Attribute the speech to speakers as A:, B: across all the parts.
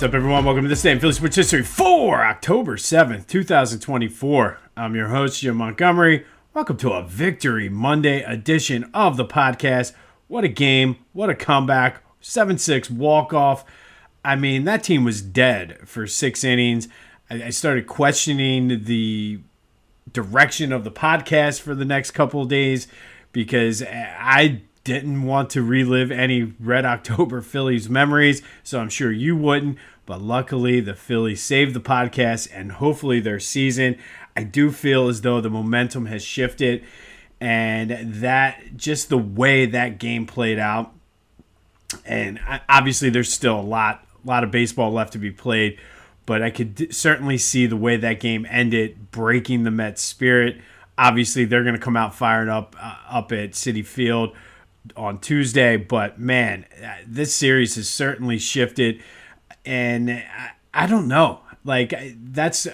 A: up, everyone? Welcome to this day in Philly Sports History for October 7th, 2024. I'm your host, Jim Montgomery. Welcome to a Victory Monday edition of the podcast. What a game. What a comeback. 7-6 walk-off. I mean, that team was dead for 6 innings. I started questioning the direction of the podcast for the next couple of days because I didn't want to relive any Red October Phillies memories, so I'm sure you wouldn't. But luckily, the Phillies saved the podcast and hopefully their season. I do feel as though the momentum has shifted, and that just the way that game played out. And obviously, there's still a lot of baseball left to be played, but I could certainly see the way that game ended, breaking the Mets' spirit. Obviously, they're going to come out fired up at Citi Field on Tuesday, but man, this series has certainly shifted, and I don't know. Like, that's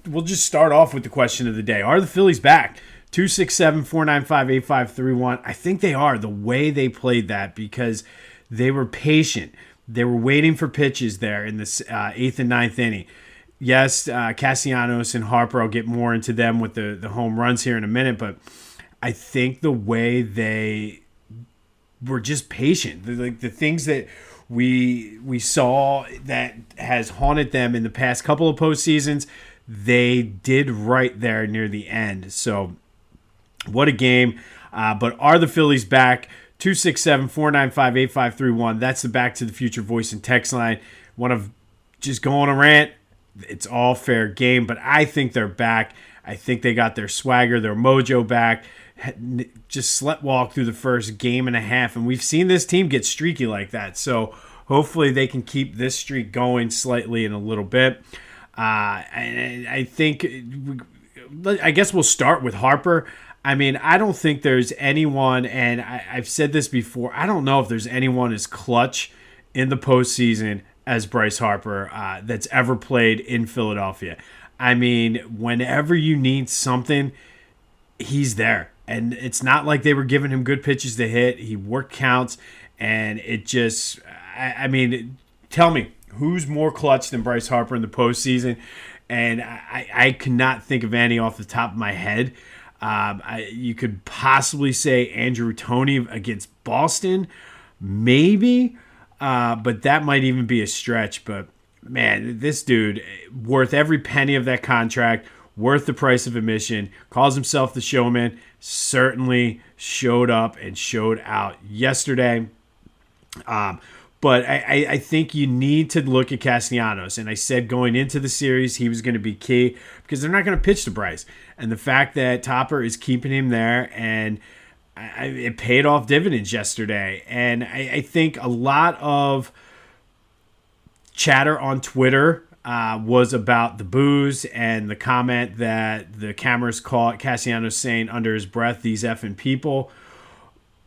A: we'll just start off with the question of the day: are the Phillies back? 267-495-8531. I think they are. The way they played that, because they were patient. They were waiting for pitches there in the 8th and 9th inning. Yes, Castellanos and Harper, I'll get more into them with the home runs here in a minute, but I think the way they were just patient. Like the things that we saw that has haunted them in the past couple of postseasons, they did right there near the end. So what a game. But are the Phillies back? 267-495-8531. That's the Back to the Future voice and text line. One of just going a rant. It's all fair game, but I think they're back. I think they got their swagger, their mojo back. Just sleptwalk through the first game and a half, and we've seen this team get streaky like that. So hopefully they can keep this streak going slightly in a little bit. And I think, I guess we'll start with Harper. I mean, I don't think there's anyone, and I've said this before, I don't know if there's anyone as clutch in the postseason as Bryce Harper that's ever played in Philadelphia. I mean, whenever you need something, he's there. And it's not like they were giving him good pitches to hit. He worked counts, and it just, I mean, tell me, who's more clutch than Bryce Harper in the postseason? And I cannot think of any off the top of my head. You could possibly say Andrew Toney against Boston, maybe, but that might even be a stretch. But, man, this dude, worth every penny of that contract, worth the price of admission, calls himself the showman, certainly showed up and showed out yesterday. But I think you need to look at Castellanos. And I said going into the series he was going to be key because they're not going to pitch to Bryce. And the fact that Topper is keeping him there, and it paid off dividends yesterday. And I think a lot of chatter on Twitter was about the boos and the comment that the cameras caught Castellanos saying under his breath, "These effing people."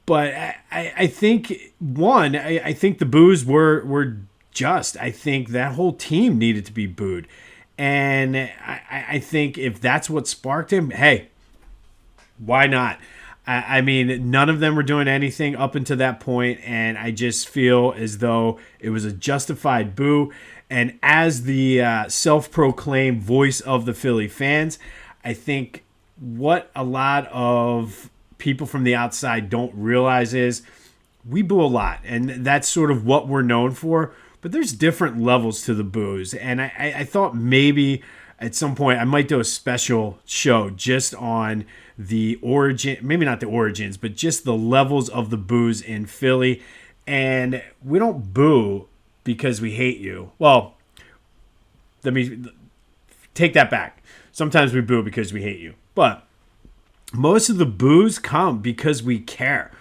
A: But I think, I think the boos were just. I think that whole team needed to be booed. And I think if that's what sparked him, hey, why not? I mean, none of them were doing anything up until that point, and I just feel as though it was a justified boo. And as the self-proclaimed voice of the Philly fans, I think what a lot of people from the outside don't realize is we boo a lot, and that's sort of what we're known for. But there's different levels to the boos, and I thought maybe at some point I might do a special show just on the origin, maybe not the origins, but just the levels of the boos in Philly. And we don't boo because we hate you. Well, let me take that back. Sometimes we boo because we hate you, but most of the boos come because we care.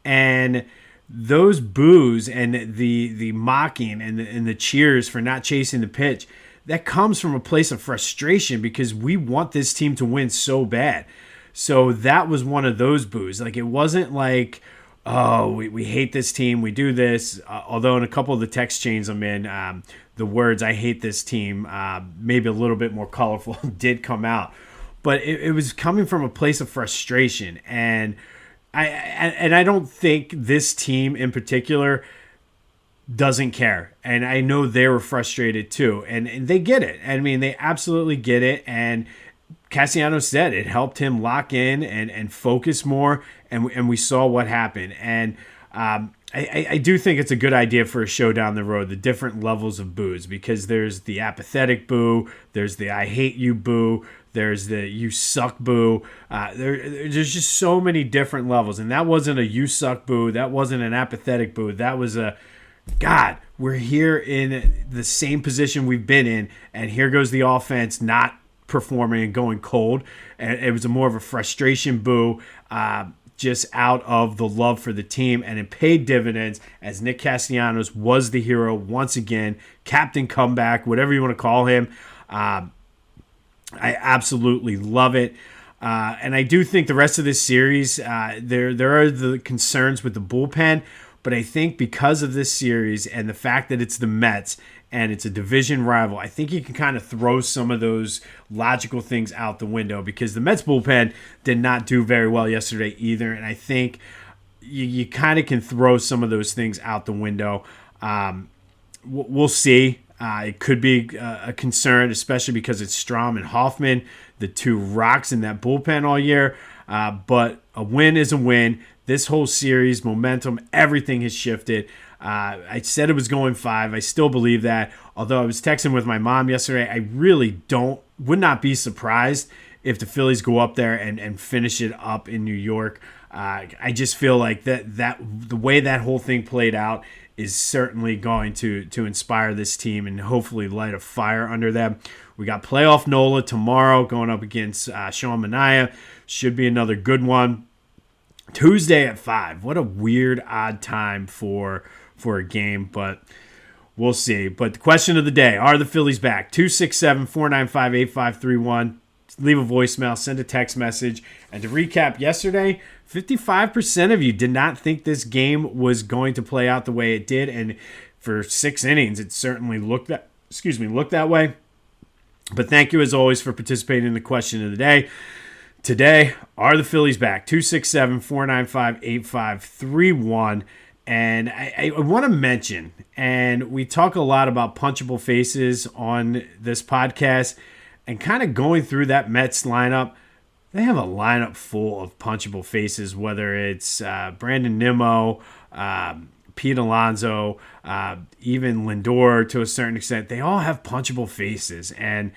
A: And those boos and the mocking and the cheers for not chasing the pitch, that comes from a place of frustration because we want this team to win so bad. So that was one of those boos. Like, it wasn't like, oh, we hate this team, we do this. Although in a couple of the text chains I'm in, the words "I hate this team," maybe a little bit more colorful, did come out. But it was coming from a place of frustration. And I don't think this team in particular doesn't care. And I know they were frustrated too. And they get it. I mean, they absolutely get it. And Castellanos said it helped him lock in and focus more. And we saw what happened. And I do think it's a good idea for a show down the road, the different levels of boos, because there's the apathetic boo, there's the I hate you boo, there's the you suck boo. There's just so many different levels. And that wasn't a you suck boo. That wasn't an apathetic boo. That was a, God, we're here in the same position we've been in, and here goes the offense not performing and going cold. And it was more of a frustration boo, just out of the love for the team, and it paid dividends as Nick Castellanos was the hero once again, captain comeback, whatever you want to call him. I absolutely love it. And I do think the rest of this series, there are the concerns with the bullpen, but I think because of this series and the fact that it's the Mets and it's a division rival, I think you can kind of throw some of those logical things out the window, because the Mets bullpen did not do very well yesterday either. And I think you kind of can throw some of those things out the window. We'll see. It could be a concern, especially because it's Strahm and Hoffman, the two rocks in that bullpen all year. But a win is a win. This whole series, momentum, everything has shifted. I said it was going 5. I still believe that. Although I was texting with my mom yesterday, I really would not be surprised if the Phillies go up there and finish it up in New York. I just feel like that the way that whole thing played out is certainly going to inspire this team and hopefully light a fire under them. We got playoff Nola tomorrow going up against Sean Manaea. Should be another good one. Tuesday at 5. What a weird, odd time for a game, but we'll see. But the question of the day, are the Phillies back? 267-495-8531. Leave a voicemail, send a text message. And to recap yesterday, 55% of you did not think this game was going to play out the way it did, and for 6 innings, it certainly looked that way. But thank you as always for participating in the question of the day. Today, are the Phillies back? 267-495-8531. And I want to mention, and we talk a lot about punchable faces on this podcast, and kind of going through that Mets lineup, they have a lineup full of punchable faces, whether it's Brandon Nimmo, Pete Alonso, even Lindor to a certain extent. They all have punchable faces, and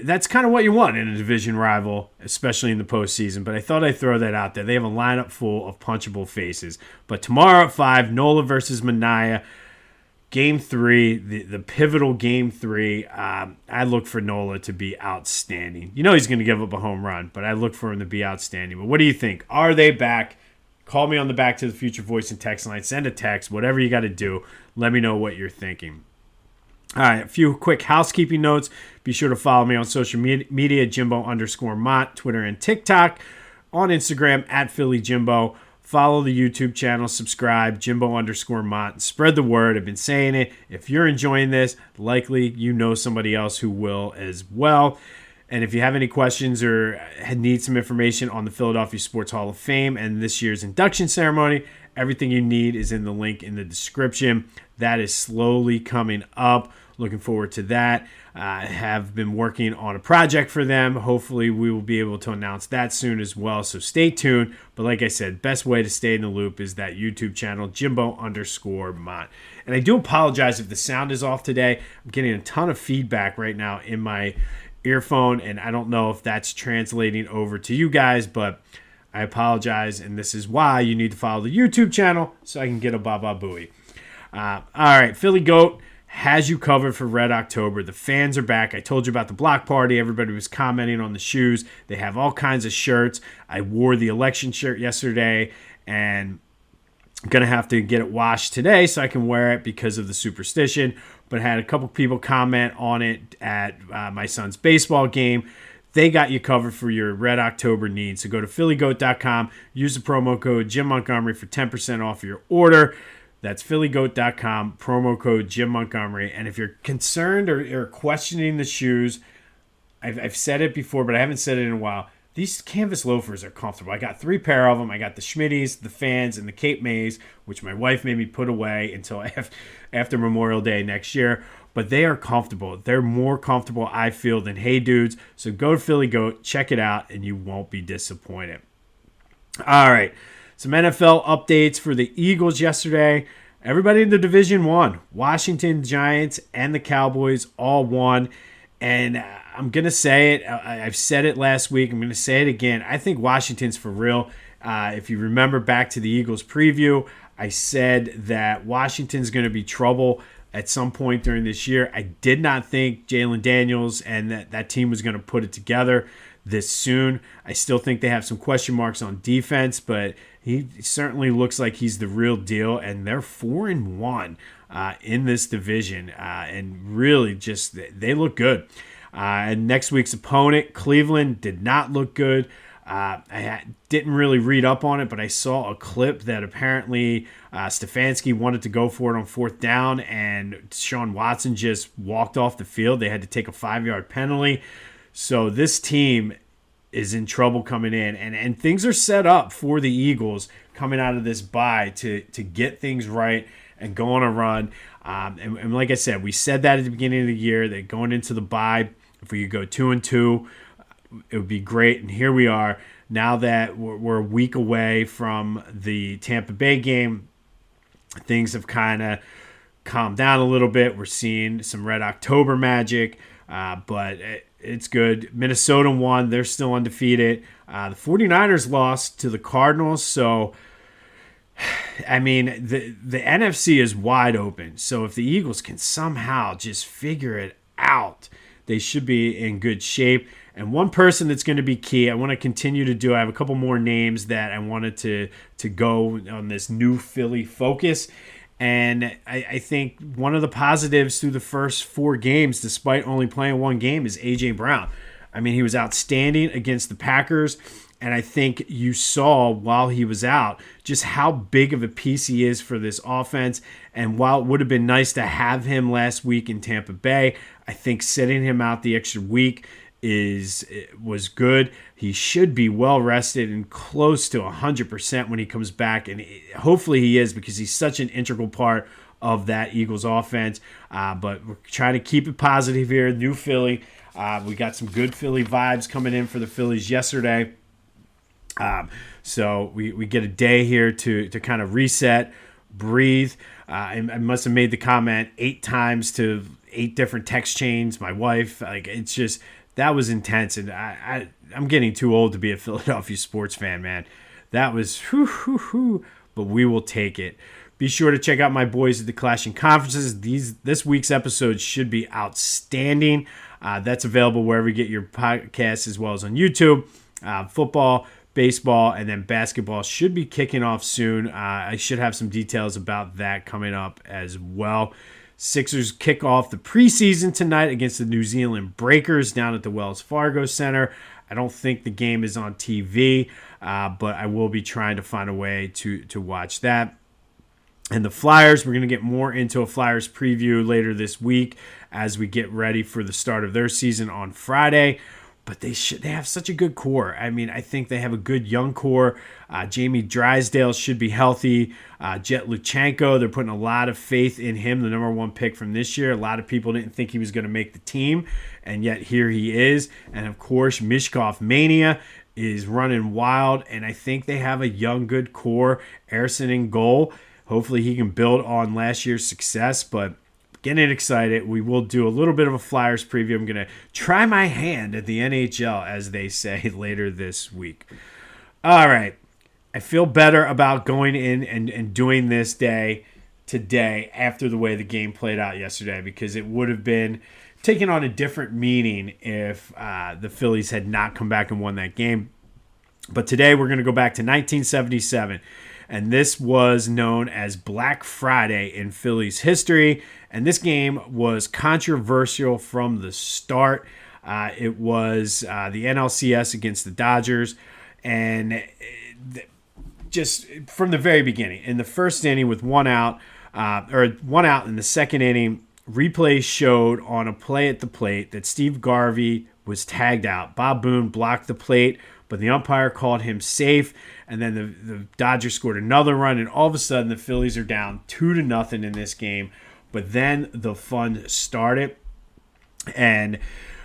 A: that's kind of what you want in a division rival, especially in the postseason. But I thought I'd throw that out there. They have a lineup full of punchable faces. But tomorrow at 5, Nola versus Manaea. Game 3, the pivotal Game 3. I look for Nola to be outstanding. You know he's going to give up a home run, but I look for him to be outstanding. But what do you think? Are they back? Call me on the Back to the Future voice and text line. Send a text. Whatever you got to do. Let me know what you're thinking. All right, a few quick housekeeping notes. Be sure to follow me on social media, Jimbo_Mott, Twitter and TikTok. On Instagram, at PhillyJimbo. Follow the YouTube channel, subscribe, Jimbo_Mott. Spread the word. I've been saying it. If you're enjoying this, likely you know somebody else who will as well. And if you have any questions or need some information on the Philadelphia Sports Hall of Fame and this year's induction ceremony, everything you need is in the link in the description. That is slowly coming up. Looking forward to that. I have been working on a project for them. Hopefully we will be able to announce that soon as well. So stay tuned. But like I said, best way to stay in the loop is that YouTube channel, Jimbo_Mott. And I do apologize if the sound is off today. I'm getting a ton of feedback right now in my earphone, and I don't know if that's translating over to you guys, but I apologize, and this is why you need to follow the YouTube channel so I can get a Baba Booey. All right, Philly Goat has you covered for Red October. The fans are back. I told you about the block party. Everybody was commenting on the shoes. They have all kinds of shirts. I wore the election shirt yesterday, and I'm going to have to get it washed today so I can wear it because of the superstition. But I had a couple people comment on it at my son's baseball game. They got you covered for your Red October needs. So go to phillygoat.com. Use the promo code Jim Montgomery for 10% off your order. That's phillygoat.com, promo code Jim Montgomery. And if you're concerned or questioning the shoes, I've said it before, but I haven't said it in a while. these canvas loafers are comfortable. I got 3 pair of them. I got the Schmitties, the Fans, and the Cape Mays, which my wife made me put away until after Memorial Day next year. But they are comfortable. They're more comfortable, I feel, than Hey Dudes. So go to Philly Goat, check it out, and you won't be disappointed. All right, some NFL updates for the Eagles yesterday. Everybody in the division won. Washington, Giants, and the Cowboys all won. And I'm going to say it. I've said it last week. I'm going to say it again. I think Washington's for real. If you remember back to the Eagles preview, I said that Washington's going to be trouble at some point during this year. I did not think Jalen Daniels and that team was going to put it together this soon. I still think they have some question marks on defense, but he certainly looks like he's the real deal, and they're 4-1 in this division, and really just they look good. And next week's opponent, Cleveland, did not look good. I didn't really read up on it, but I saw a clip that apparently Stefanski wanted to go for it on 4th down, and Sean Watson just walked off the field. They had to take a 5-yard penalty. So this team is in trouble coming in, and things are set up for the Eagles coming out of this bye to get things right and go on a run. And like I said, we said that at the beginning of the year, that going into the bye, if we could go 2-2, it would be great. And here we are. Now that we're a week away from the Tampa Bay game, things have kind of calmed down a little bit. We're seeing some Red October magic, but it's good. Minnesota won. They're still undefeated. The 49ers lost to the Cardinals. So, I mean, the NFC is wide open. So if the Eagles can somehow just figure it out, they should be in good shape. And one person that's going to be key, I want to continue to do, I have a couple more names that I wanted to go on this new Philly focus. And I think one of the positives through the first 4 games, despite only playing 1 game, is A.J. Brown. I mean, he was outstanding against the Packers, and I think you saw while he was out just how big of a piece he is for this offense. And while it would have been nice to have him last week in Tampa Bay, I think sitting him out the extra week was good. He should be well rested and close to 100% when he comes back, and hopefully he is, because he's such an integral part of that Eagles offense. But we're trying to keep it positive here. New Philly. We got some good Philly vibes coming in for the Phillies yesterday. So we get a day here to kind of reset, breathe. I must have made the comment 8 times to 8 different text chains. My wife, it's just, that was intense, and I'm getting too old to be a Philadelphia sports fan, man. That was but we will take it. Be sure to check out my boys at the Clashing Conferences. This week's episode should be outstanding. That's available wherever you get your podcasts, as well as on YouTube. Football, baseball, and then basketball should be kicking off soon. I should have some details about that coming up as well. Sixers kick off the preseason tonight against the New Zealand Breakers down at the Wells Fargo Center. I don't think the game is on TV, but I will be trying to find a way to watch that. And the Flyers, we're going to get more into a Flyers preview later this week as we get ready for the start of their season on Friday. But they have such a good core. I mean, I think they have a good young core. Jamie Drysdale should be healthy. Jet Luchenko, they're putting a lot of faith in him, the number 1 pick from this year. A lot of people didn't think he was going to make the team, and yet here he is. And, of course, Mishkov Mania is running wild, and I think they have a young, good core. Erson in goal. Hopefully he can build on last year's success, but getting excited. We will do a little bit of a Flyers preview. I'm going to try my hand at the NHL, as they say, later this week. All right. I feel better about going in and doing this day today after the way the game played out yesterday, because it would have been taken on a different meaning if the Phillies had not come back and won that game. But today we're going to go back to 1977. And this was known as Black Friday in Phillies history. And this game was controversial from the start. It was the NLCS against the Dodgers. And just from the very beginning, in the first inning with 1 out, or 1 out in the second inning, replay showed on a play at the plate that Steve Garvey was tagged out. Bob Boone blocked the plate, but the umpire called him safe, and then the Dodgers scored another run, and all of a sudden the Phillies are down 2-0 in this game. But then the fun started, and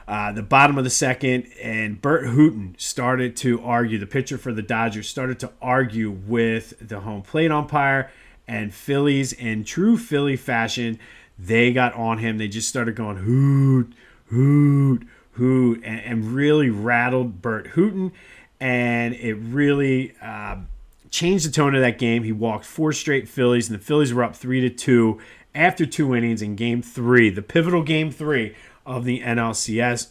A: the bottom of the second, and Bert Hooton started to argue, the pitcher for the Dodgers started to argue with the home plate umpire, and Phillies, in true Philly fashion, they got on him. They just started going, hoot, hoot, hoot, and really rattled Bert Hooton, and it really changed the tone of that game. He walked 4 straight Phillies, and the Phillies were up 3-2 after 2 innings in Game 3, the pivotal Game 3 of the NLCS.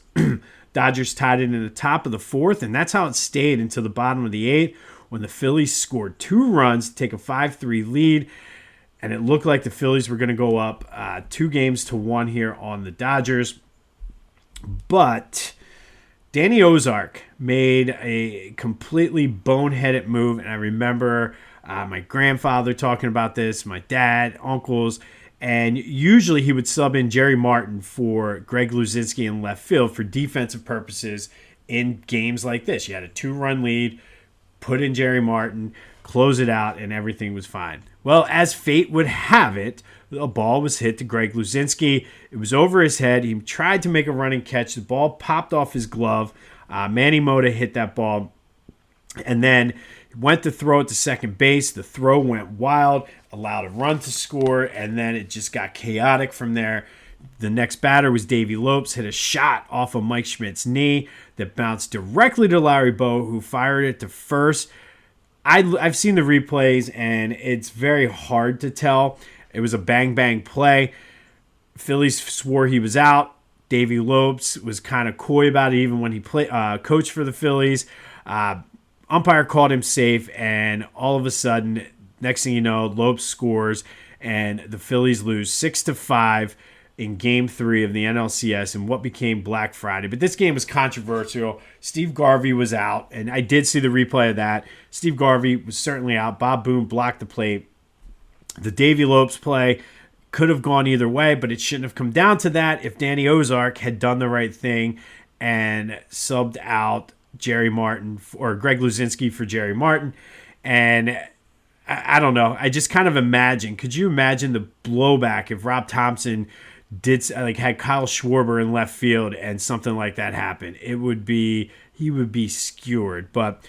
A: Dodgers tied it in the top of the 4th, and that's how it stayed until the bottom of the 8th, when the Phillies scored 2 runs to take a 5-3 lead, and it looked like the Phillies were going to go up 2-1 here on the Dodgers. But Danny Ozark made a completely boneheaded move, and I remember my grandfather talking about this, my dad, uncles, and usually he would sub in Jerry Martin for Greg Luzinski in left field for defensive purposes in games like this. You had a 2-run lead, put in Jerry Martin, close it out, and everything was fine. Well, as fate would have it, a ball was hit to Greg Luzinski. It was over his head. He tried to make a running catch. The ball popped off his glove. Manny Mota hit that ball, and then went to throw it to second base. The throw went wild, allowed a run to score, and then it just got chaotic from there. The next batter was Davey Lopes, hit a shot off of Mike Schmidt's knee that bounced directly to Larry Bowe, who fired it to first. I've seen the replays, and it's very hard to tell. It was a bang-bang play. Phillies swore he was out. Davey Lopes was kind of coy about it, even when he coached for the Phillies. Umpire called him safe, and all of a sudden, next thing you know, Lopes scores, and the Phillies lose 6-5 in Game 3 of the NLCS in what became Black Friday. But this game was controversial. Steve Garvey was out, and I did see the replay of that. Steve Garvey was certainly out. Bob Boone blocked the plate. The Davey Lopes play could have gone either way, but it shouldn't have come down to that if Danny Ozark had done the right thing and subbed out Jerry Martin or Greg Luzinski for Jerry Martin. And I don't know. I just kind of imagine. Could you imagine the blowback if Rob Thompson had Kyle Schwarber in left field and something like that happened? He would be skewered. But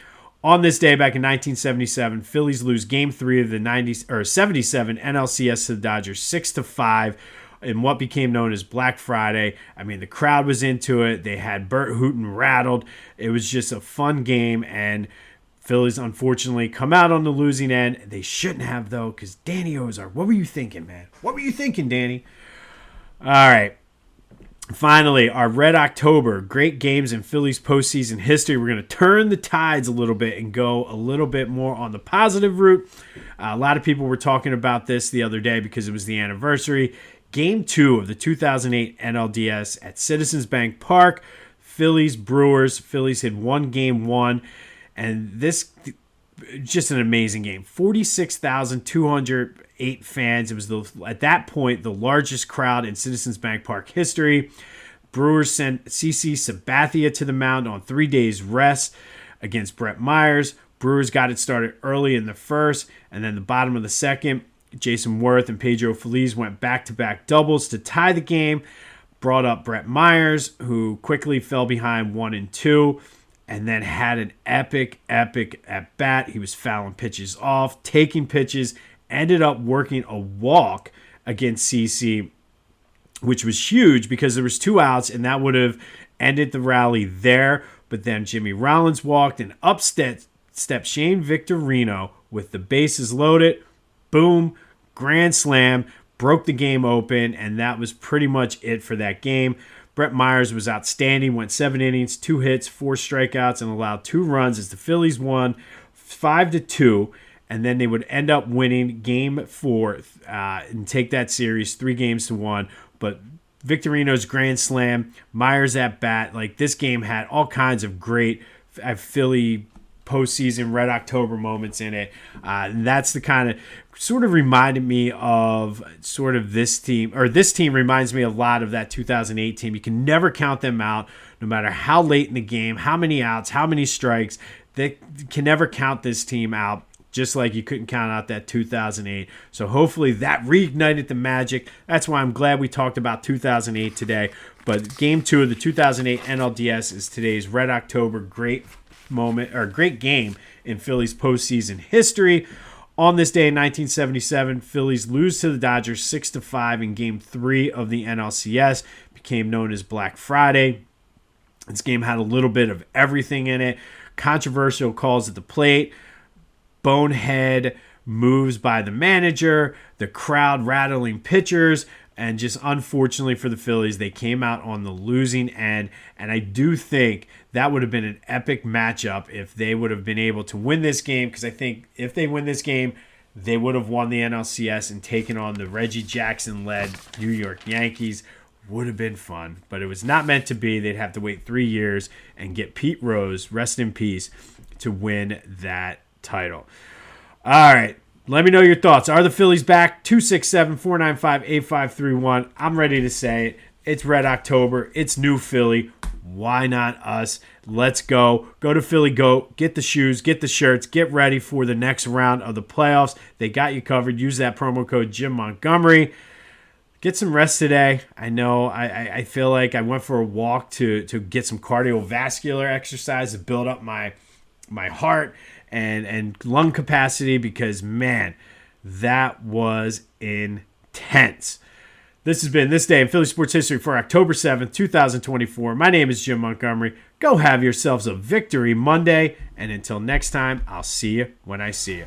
A: on this day back in 1977, Phillies lose Game 3 of the 77 NLCS to the Dodgers 6-5 in what became known as Black Friday. I mean, the crowd was into it. They had Bert Hooton rattled. It was just a fun game, and Phillies unfortunately come out on the losing end. They shouldn't have, though, because Danny Ozark, what were you thinking, man? What were you thinking, Danny? All right. Finally, our Red October, great games in Phillies postseason history. We're going to turn the tides a little bit and go a little bit more on the positive route. A lot of people were talking about this the other day because it was the anniversary. Game 2 of the 2008 NLDS at Citizens Bank Park. Phillies-Brewers. Phillies had won Game 1. And this, just an amazing game. 46,208 fans. It was, at that point, the largest crowd in Citizens Bank Park history. Brewers sent CC Sabathia to the mound on 3 days rest against Brett Myers. Brewers got it started early in the first, and then the bottom of the second, Jason Worth and Pedro Feliz went back-to-back doubles to tie the game, brought up Brett Myers, who quickly fell behind 1-2, and then had an epic at-bat. He was fouling pitches off, taking pitches, ended up working a walk against CC, which was huge because there was 2 outs, and that would have ended the rally there. But then Jimmy Rollins walked, and up stepped Shane Victorino with the bases loaded. Boom, grand slam, broke the game open, and that was pretty much it for that game. Brett Myers was outstanding, went 7 innings, 2 hits, 4 strikeouts, and allowed 2 runs as the Phillies won 5-2, and then they would end up winning Game 4 and take that series 3-1. But Victorino's grand slam, Myers at bat, like this game had all kinds of great Philly postseason Red October moments in it. And that's the kind of sort of reminded me of sort of this team, or this team reminds me a lot of that 2008 team. You can never count them out, no matter how late in the game, how many outs, how many strikes. They can never count this team out, just like you couldn't count out that 2008. So hopefully that reignited the magic. That's why I'm glad we talked about 2008 today. But Game 2 of the 2008 NLDS is today's Red October great moment, or great game in Phillies postseason history. On this day in 1977, Phillies lose to the Dodgers 6-5 in Game 3 of the NLCS. Became known as Black Friday. This game had a little bit of everything in it. Controversial calls at the plate, bonehead moves by the manager, the crowd rattling pitchers, and just unfortunately for the Phillies, they came out on the losing end. And I do think that would have been an epic matchup if they would have been able to win this game, because I think if they win this game, they would have won the NLCS and taken on the Reggie Jackson-led New York Yankees. Would have been fun, but it was not meant to be. They'd have to wait 3 years and get Pete Rose, rest in peace, to win that title. All right, let me know your thoughts. Are the Phillies back? 267-495-8531. I'm ready to say it. It's Red October. It's new Philly. Why not us? Let's go. Go to Philly Goat. Get the shoes. Get the shirts. Get ready for the next round of the playoffs. They got you covered. Use that promo code Jim Montgomery. Get some rest today. I know I feel like I went for a walk to get some cardiovascular exercise to build up my heart and lung capacity, because, man, that was intense. This has been This Day in Philly Sports History for October 7th, 2024. My name is Jim Montgomery. Go have yourselves a victory Monday, and until next time, I'll see you when I see you.